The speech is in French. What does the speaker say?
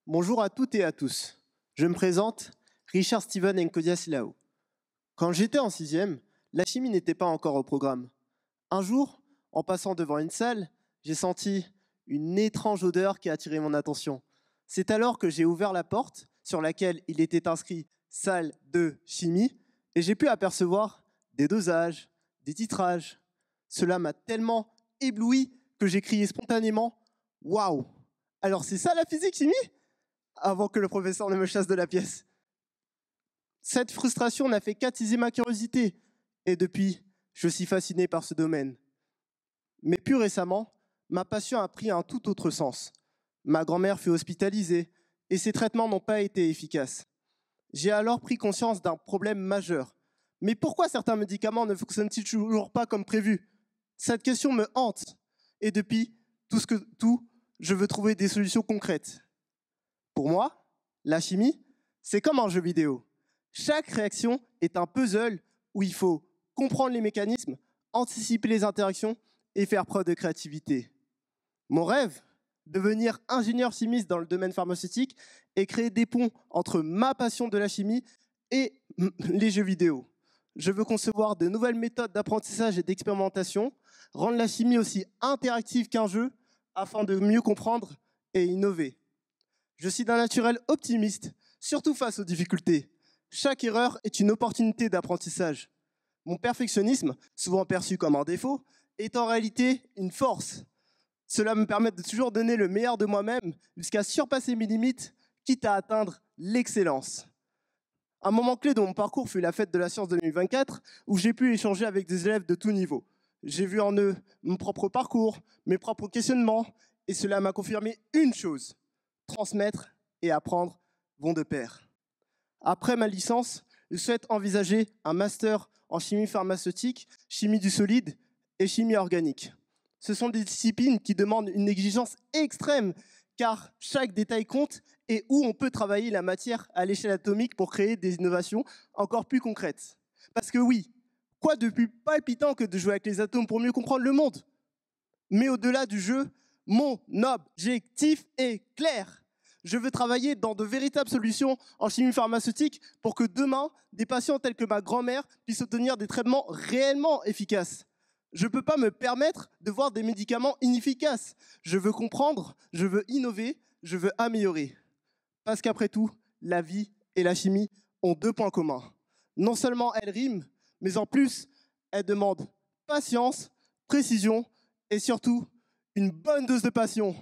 Bonjour à toutes et à tous. Je me présente, Richard Steven Nkodiasilao. Quand j'étais en sixième, la chimie n'était pas encore au programme. Un jour, en passant devant une salle, j'ai senti une étrange odeur qui a attiré mon attention. C'est alors que j'ai ouvert la porte sur laquelle il était inscrit salle de chimie et j'ai pu apercevoir des dosages, des titrages. Cela m'a tellement ébloui que j'ai crié spontanément « Waouh ! Alors c'est ça la physique-chimie ?» avant que le professeur ne me chasse de la pièce. Cette frustration n'a fait qu'attiser ma curiosité et depuis, je suis fasciné par ce domaine. Mais plus récemment, ma passion a pris un tout autre sens. Ma grand-mère fut hospitalisée et ses traitements n'ont pas été efficaces. J'ai alors pris conscience d'un problème majeur. Mais pourquoi certains médicaments ne fonctionnent-ils toujours pas comme prévu? Cette question me hante. Et depuis, je veux trouver des solutions concrètes. Pour moi, la chimie, c'est comme un jeu vidéo. Chaque réaction est un puzzle où il faut comprendre les mécanismes, anticiper les interactions et faire preuve de créativité. Mon rêve, devenir ingénieur chimiste dans le domaine pharmaceutique et créer des ponts entre ma passion de la chimie et les jeux vidéo. Je veux concevoir de nouvelles méthodes d'apprentissage et d'expérimentation, rendre la chimie aussi interactive qu'un jeu afin de mieux comprendre et innover. Je suis d'un naturel optimiste, surtout face aux difficultés. Chaque erreur est une opportunité d'apprentissage. Mon perfectionnisme, souvent perçu comme un défaut, est en réalité une force. Cela me permet de toujours donner le meilleur de moi-même jusqu'à surpasser mes limites, quitte à atteindre l'excellence. Un moment clé de mon parcours fut la fête de la science 2024, où j'ai pu échanger avec des élèves de tout niveau. J'ai vu en eux mon propre parcours, mes propres questionnements, et cela m'a confirmé une chose: transmettre et apprendre vont de pair. Après ma licence, je souhaite envisager un master en chimie pharmaceutique, chimie du solide et chimie organique. Ce sont des disciplines qui demandent une exigence extrême, car chaque détail compte et où on peut travailler la matière à l'échelle atomique pour créer des innovations encore plus concrètes. Parce que oui, quoi de plus palpitant que de jouer avec les atomes pour mieux comprendre le monde? Mais au-delà du jeu, mon objectif est clair. Je veux travailler dans de véritables solutions en chimie pharmaceutique pour que demain, des patients tels que ma grand-mère puissent obtenir des traitements réellement efficaces. Je ne peux pas me permettre de voir des médicaments inefficaces. Je veux comprendre, je veux innover, je veux améliorer. Parce qu'après tout, la vie et la chimie ont deux points communs. Non seulement elles riment, mais en plus, elles demandent patience, précision et surtout une bonne dose de passion.